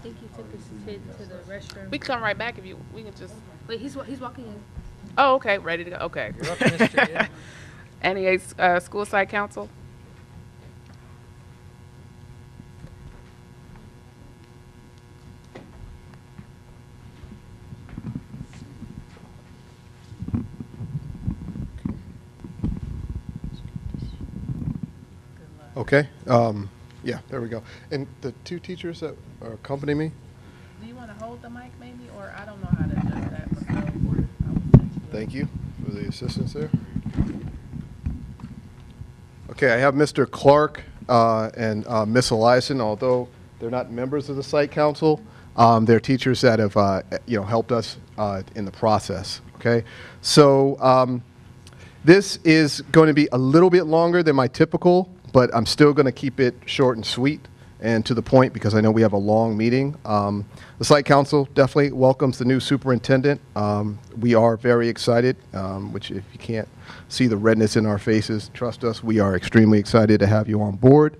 think he took his kid to the restroom. We can come right back if you. We can just. Wait, he's walking in. Oh, okay, ready to go. Okay. You're up, mister, yeah. NEA School Site Council. Okay. Yeah, there we go. And the two teachers that are accompanying me, Do you want to hold the mic maybe, or I don't know how to adjust that. thank you for the assistance there. Okay, I have Mr. Clark and Miss Eliason. Although they're not members of the site council, they're teachers that have helped us in the process. Okay, so this is going to be a little bit longer than my typical, but I'm still going to keep it short and sweet and to the point because I know we have a long meeting. The Site Council definitely welcomes the new superintendent. We are very excited, which if you can't see the redness in our faces, trust us, we are extremely excited to have you on board.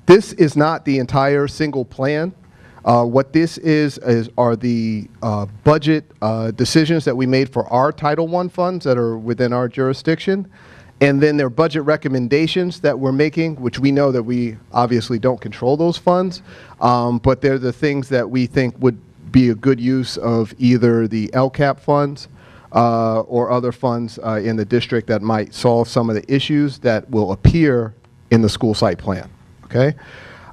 This is not the entire single plan. What this are the budget decisions that we made for our Title I funds that are within our jurisdiction. And then there are budget recommendations that we're making, which we know that we obviously don't control those funds, but they're the things that we think would be a good use of either the LCAP funds or other funds in the district that might solve some of the issues that will appear in the school site plan, okay?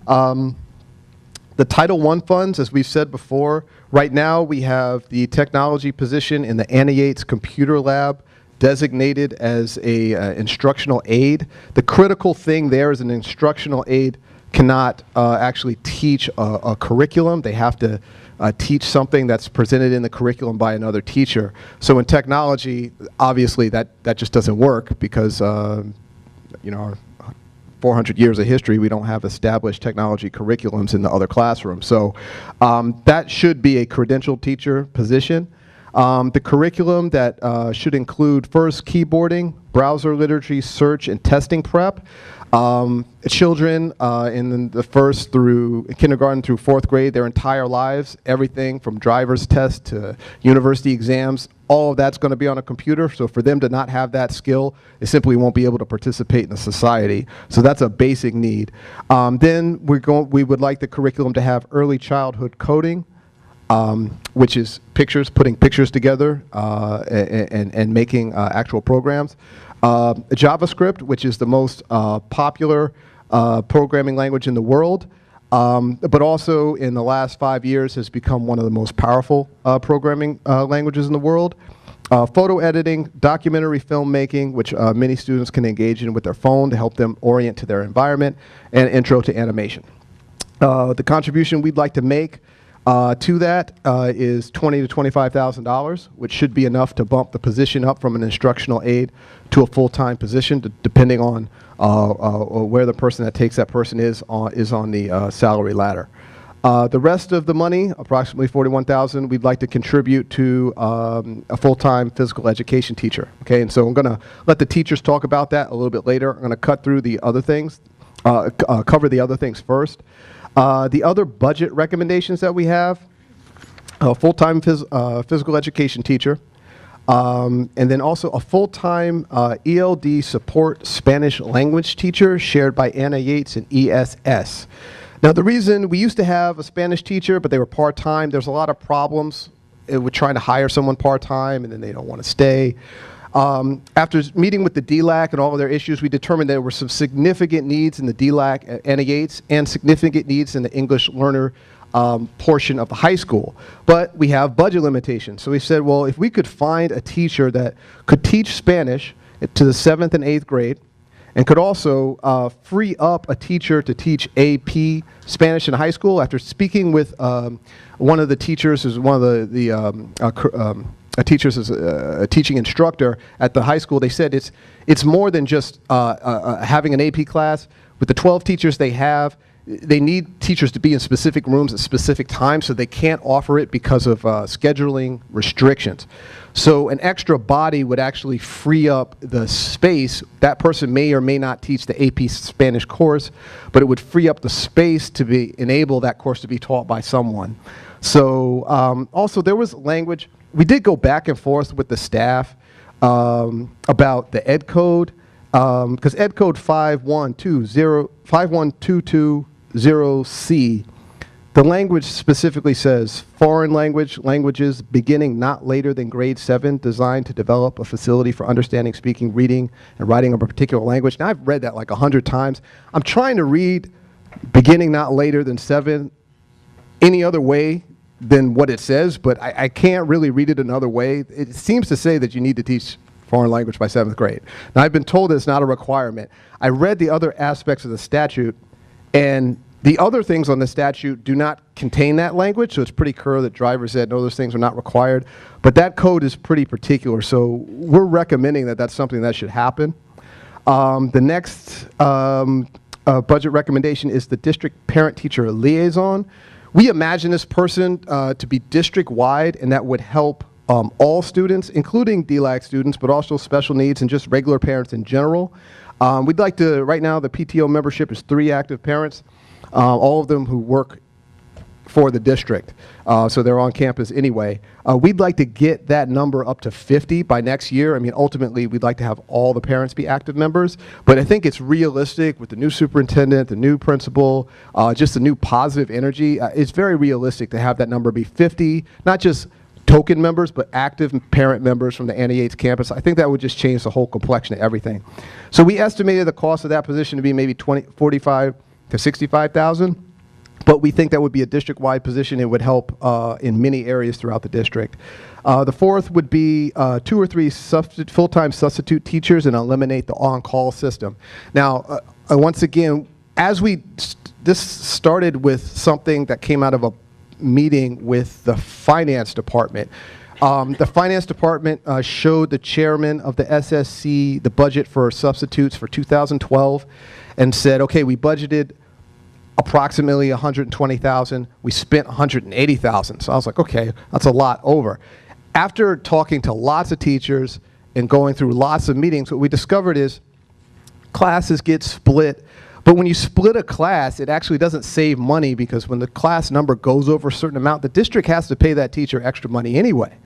The Title I funds, as we've said before, right now we have the technology position in the Yates computer lab designated as a instructional aid. The critical thing there is an instructional aid cannot actually teach a curriculum. They have to teach something that's presented in the curriculum by another teacher. So in technology, obviously that just doesn't work because our 400 years of history, we don't have established technology curriculums in the other classrooms. So that should be a credentialed teacher position. The curriculum that should include first keyboarding, browser literacy, search, and testing prep. Children in the first through kindergarten through fourth grade, their entire lives, everything from driver's test to university exams, all of that's going to be on a computer. So for them to not have that skill, they simply won't be able to participate in the society. So that's a basic need. Then we would like the curriculum to have early childhood coding. Which is putting pictures together and making actual programs. JavaScript, which is the most popular programming language in the world, but also in the last 5 years has become one of the most powerful programming languages in the world. Photo editing, documentary filmmaking, which many students can engage in with their phone to help them orient to their environment, and intro to animation. The contribution we'd like to make to that is $20,000 to $25,000, which should be enough to bump the position up from an instructional aide to a full-time position, depending on where the person that takes that person is on the salary ladder. The rest of the money, approximately $41,000, we'd like to contribute to a full-time physical education teacher. Okay, and so I'm going to let the teachers talk about that a little bit later. I'm going to cut through the other things, cover the other things first. The other budget recommendations that we have, a full-time physical education teacher, and then also a full-time ELD support Spanish language teacher shared by Anna Yates and ESS. Now the reason we used to have a Spanish teacher, but they were part-time, there's a lot of problems with trying to hire someone part-time and then they don't want to stay. After meeting with the DLAC and all of their issues, we determined there were some significant needs in the DLAC at Anna Yates and significant needs in the English learner portion of the high school. But we have budget limitations. So we said, well, if we could find a teacher that could teach Spanish to the 7th and 8th grade and could also free up a teacher to teach AP Spanish in high school, after speaking with one of the teachers, who's one of the teachers is a teaching instructor at the high school, they said it's more than just having an AP class. With the 12 teachers they have, they need teachers to be in specific rooms at specific times, so they can't offer it because of scheduling restrictions. So an extra body would actually free up the space. That person may or may not teach the AP Spanish course, but it would free up the space to enable that course to be taught by someone. So also there was language. We did go back and forth with the staff about the ed code, because ed code 51220C, the language specifically says foreign languages beginning not later than grade 7, designed to develop a facility for understanding, speaking, reading, and writing of a particular language. Now I've read that like 100 times. I'm trying to read beginning not later than 7 any other way than what it says, but I can't really read it another way. It seems to say that you need to teach foreign language by 7th grade. Now I've been told it's not a requirement. I read the other aspects of the statute, and the other things on the statute do not contain that language, so it's pretty clear that drivers said, no, those things are not required. But that code is pretty particular, so we're recommending that that's something that should happen. The next budget recommendation is the district parent-teacher liaison. We imagine this person to be district-wide, and that would help all students, including DLAC students, but also special needs and just regular parents in general. We'd like to, right now the PTO membership is 3 active parents, all of them who work for the district, so they're on campus anyway. We'd like to get that number up to 50 by next year. I mean, ultimately, we'd like to have all the parents be active members, but I think it's realistic with the new superintendent, the new principal, just the new positive energy. It's very realistic to have that number be 50, not just token members, but active parent members from the Annie Yates campus. I think that would just change the whole complexion of everything. So we estimated the cost of that position to be maybe $45,000 to $65,000. But we think that would be a district-wide position. It would help in many areas throughout the district. The fourth would be 2 or 3 full-time substitute teachers and eliminate the on-call system. Now, once again, this started with something that came out of a meeting with the finance department. The finance department showed the chairman of the SSC the budget for substitutes for 2012 and said, okay, we budgeted approximately $120,000. We spent $180,000. So I was like, okay, that's a lot over. After talking to lots of teachers and going through lots of meetings, what we discovered is classes get split. But when you split a class, it actually doesn't save money, because when the class number goes over a certain amount, the district has to pay that teacher extra money anyway.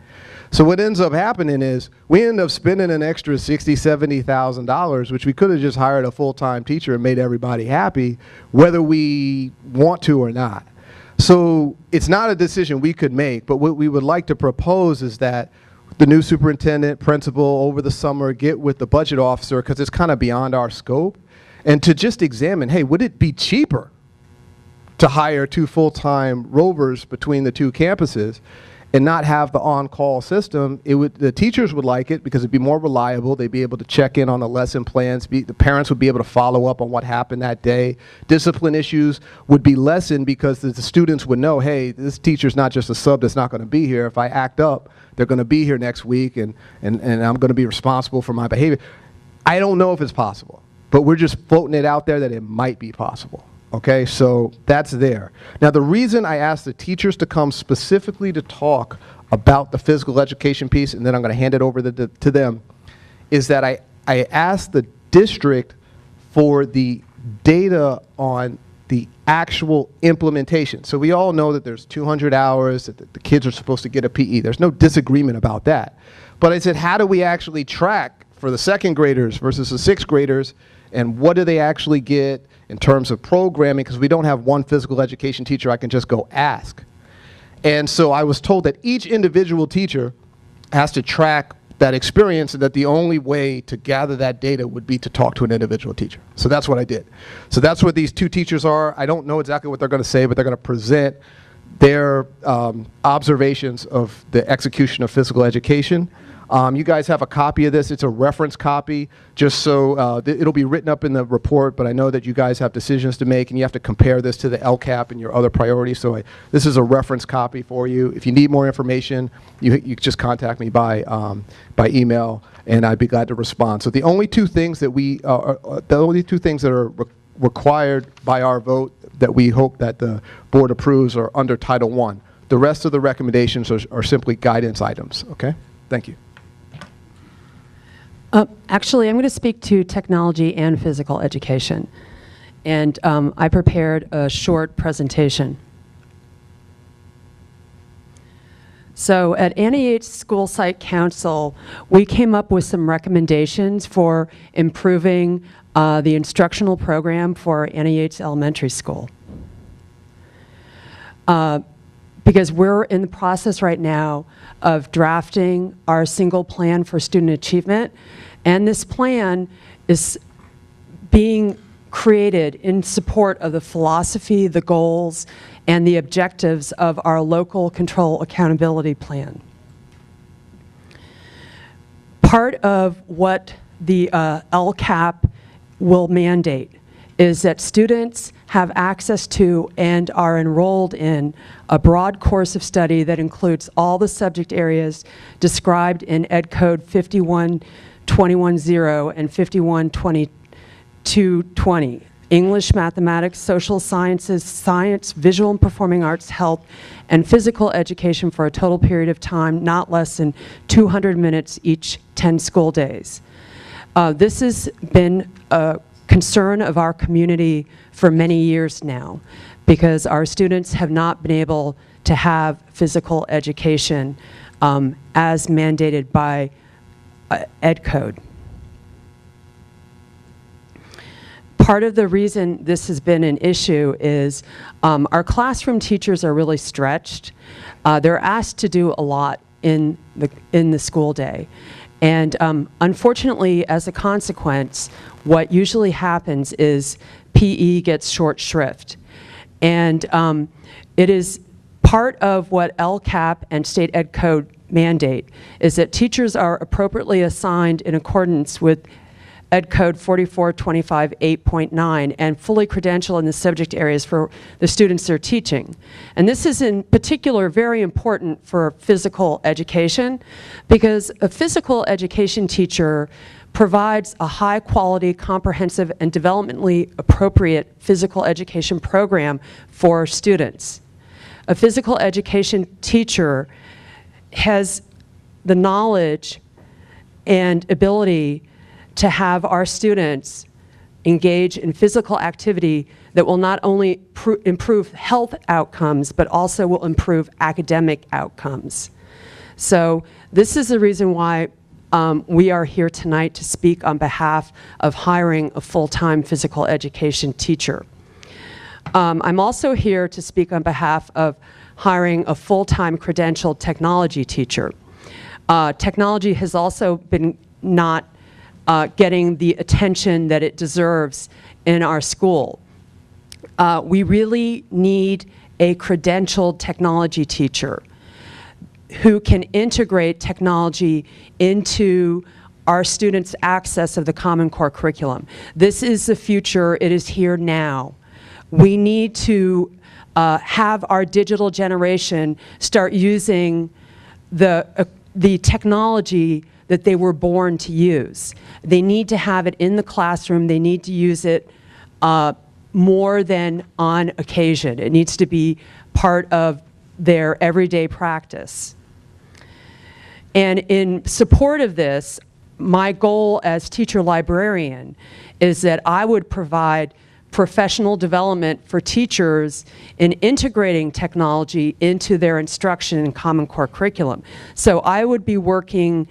So what ends up happening is we end up spending an extra $60,000, $70,000, which we could have just hired a full-time teacher and made everybody happy, whether we want to or not. So it's not a decision we could make, but what we would like to propose is that the new superintendent, principal, over the summer, get with the budget officer, because it's kind of beyond our scope, and to just examine, hey, would it be cheaper to hire 2 full-time rovers between the 2 campuses and not have the on-call system? The teachers would like it because it'd be more reliable. They'd be able to check in on the lesson plans. The parents would be able to follow up on what happened that day. Discipline issues would be lessened because the students would know, hey, this teacher's not just a sub that's not going to be here. If I act up, they're going to be here next week, and I'm going to be responsible for my behavior. I don't know if it's possible, but we're just floating it out there that it might be possible. Okay, so that's there. Now, the reason I asked the teachers to come specifically to talk about the physical education piece, and then I'm going to hand it over to them, is that I asked the district for the data on the actual implementation. So we all know that there's 200 hours, that the kids are supposed to get a PE. There's no disagreement about that. But I said, how do we actually track for the 2nd graders versus the 6th graders, and what do they actually get in terms of programming, because we don't have one physical education teacher I can just go ask. And so I was told that each individual teacher has to track that experience, and that the only way to gather that data would be to talk to an individual teacher. So that's what I did. So that's what these 2 teachers are. I don't know exactly what they're going to say, but they're going to present their observations of the execution of physical education. You guys have a copy of this. It's a reference copy, just so it'll be written up in the report, but I know that you guys have decisions to make, and you have to compare this to the LCAP and your other priorities. So this is a reference copy for you. If you need more information, you just contact me by email, and I'd be glad to respond. So the only 2 things that required by our vote that we hope that the board approves are under Title I. The rest of the recommendations are simply guidance items, okay? Thank you. Actually, I'm going to speak to technology and physical education. And I prepared a short presentation. So at Annie Yates School Site Council, we came up with some recommendations for improving the instructional program for Annie Yates Elementary School. Because we're in the process right now of drafting our single plan for student achievement, and this plan is being created in support of the philosophy, the goals, and the objectives of our local control accountability plan. Part of what the LCAP will mandate is that students have access to and are enrolled in a broad course of study that includes all the subject areas described in Ed Code 51.21.0 and 51.22.20. English, mathematics, social sciences, science, visual and performing arts, health, and physical education for a total period of time not less than 200 minutes each 10 school days. This has been a concern of our community for many years now because our students have not been able to have physical education as mandated by Ed Code. Part of the reason this has been an issue is our classroom teachers are really stretched. They're asked to do a lot in the school day. And unfortunately, as a consequence, what usually happens is PE gets short shrift. And it is part of what LCAP and State Ed Code mandate is that teachers are appropriately assigned in accordance with Ed Code 44.25.8.9 and fully credential in the subject areas for the students they're teaching. And this is in particular very important for physical education because a physical education teacher provides a high quality, comprehensive, and developmentally appropriate physical education program for students. A physical education teacher has the knowledge and ability to have our students engage in physical activity that will not only improve health outcomes, but also will improve academic outcomes. So this is the reason why we are here tonight to speak on behalf of hiring a full-time physical education teacher. I'm also here to speak on behalf of hiring a full-time credentialed technology teacher. Technology has also been not getting the attention that it deserves in our school. We really need a credentialed technology teacher who can integrate technology into our students' access of the Common Core curriculum. This is the future. It is here now. We need to have our digital generation start using the technology that they were born to use. They need to have it in the classroom. They need to use it more than on occasion. It needs to be part of their everyday practice. And in support of this, my goal as teacher librarian is that I would provide professional development for teachers in integrating technology into their instruction in Common Core curriculum. So I would be working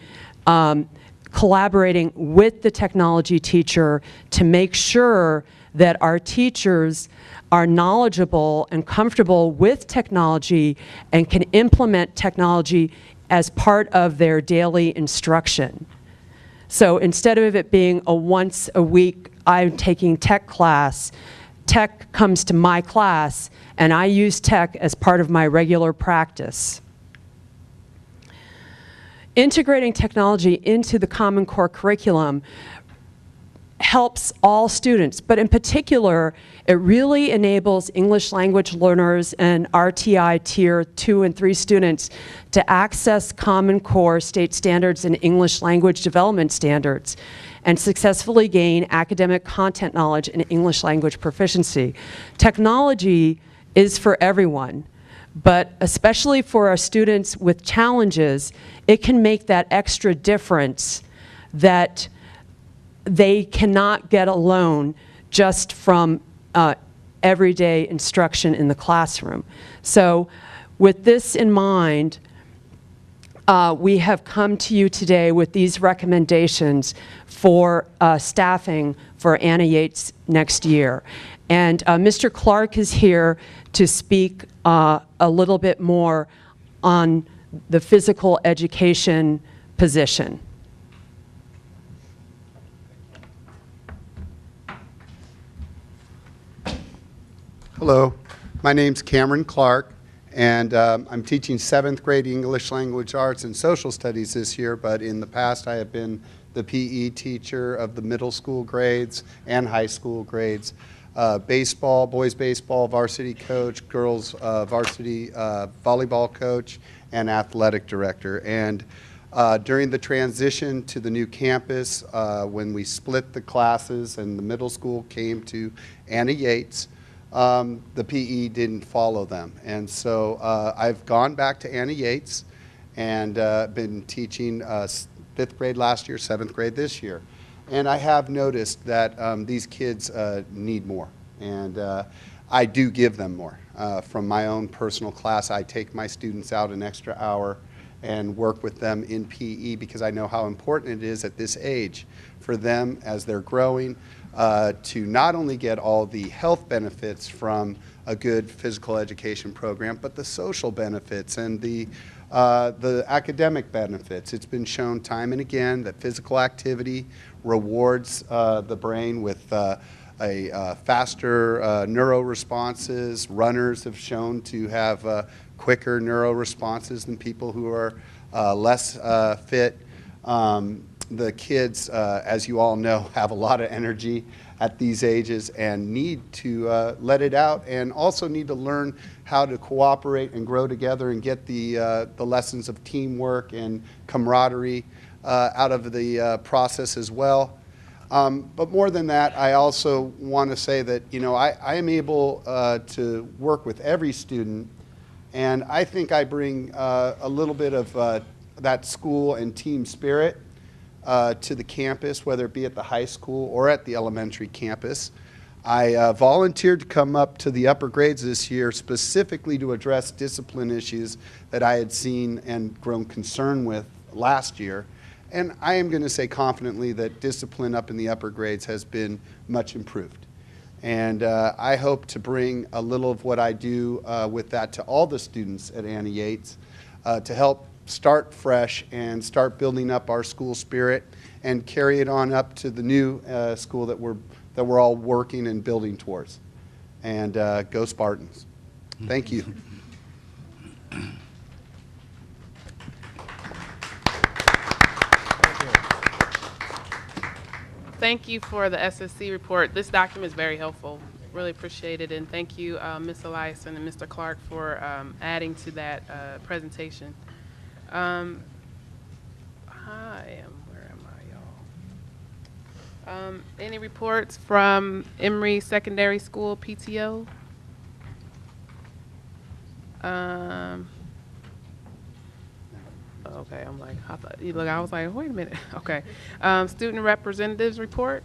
collaborating with the technology teacher to make sure that our teachers are knowledgeable and comfortable with technology and can implement technology as part of their daily instruction. So instead of it being a once a week, I'm taking tech class, tech comes to my class and I use tech as part of my regular practice. Integrating technology into the Common Core curriculum helps all students, but in particular, it really enables English language learners and RTI Tier 2 and 3 students to access Common Core state standards and English language development standards and successfully gain academic content knowledge and English language proficiency. Technology is for everyone, but especially for our students with challenges, it can make that extra difference that they cannot get alone just from everyday instruction in the classroom. So with this in mind, we have come to you today with these recommendations for staffing for Anna Yates next year. And Mr. Clark is here to speak a little bit more on the physical education position. Hello, my name's Cameron Clark, and I'm teaching 7th grade English Language Arts and Social Studies this year, but in the past I have been the PE teacher of the middle school grades and high school grades. Baseball, boys baseball, varsity coach, girls varsity volleyball coach, and athletic director. And during the transition to the new campus, when we split the classes and the middle school came to Anna Yates, the PE didn't follow them. And so I've gone back to Anna Yates and been teaching 5th grade last year, 7th grade this year. And I have noticed that these kids need more. And I do give them more. From my own personal class, I take my students out an extra hour and work with them in PE because I know how important it is at this age for them as they're growing to not only get all the health benefits from a good physical education program, but the social benefits and the academic benefits. It's been shown time and again that physical activity rewards the brain with faster neuro responses. Runners have shown to have quicker neuro responses than people who are less fit. The kids, as you all know, have a lot of energy at these ages and need to let it out, and also need to learn how to cooperate and grow together and get the lessons of teamwork and camaraderie out of the process as well. But more than that, I also want to say that, you know, I am able to work with every student, and I think I bring a little bit of that school and team spirit to the campus, whether it be at the high school or at the elementary campus. I volunteered to come up to the upper grades this year specifically to address discipline issues that I had seen and grown concerned with last year. And I am going to say confidently that discipline up in the upper grades has been much improved. And I hope to bring a little of what I do with that to all the students at Anna Yates to help start fresh and start building up our school spirit and carry it on up to the new school that we're all working and building towards. And go Spartans. Thank you. Thank you for the SSC report. This document is very helpful. Really appreciate it, and thank you, Ms. Eliason and Mr. Clark, for adding to that presentation. Where am I, y'all? Any reports from Emery Secondary School PTO? Okay, I'm like, I was like, wait a minute. Okay, student representatives report.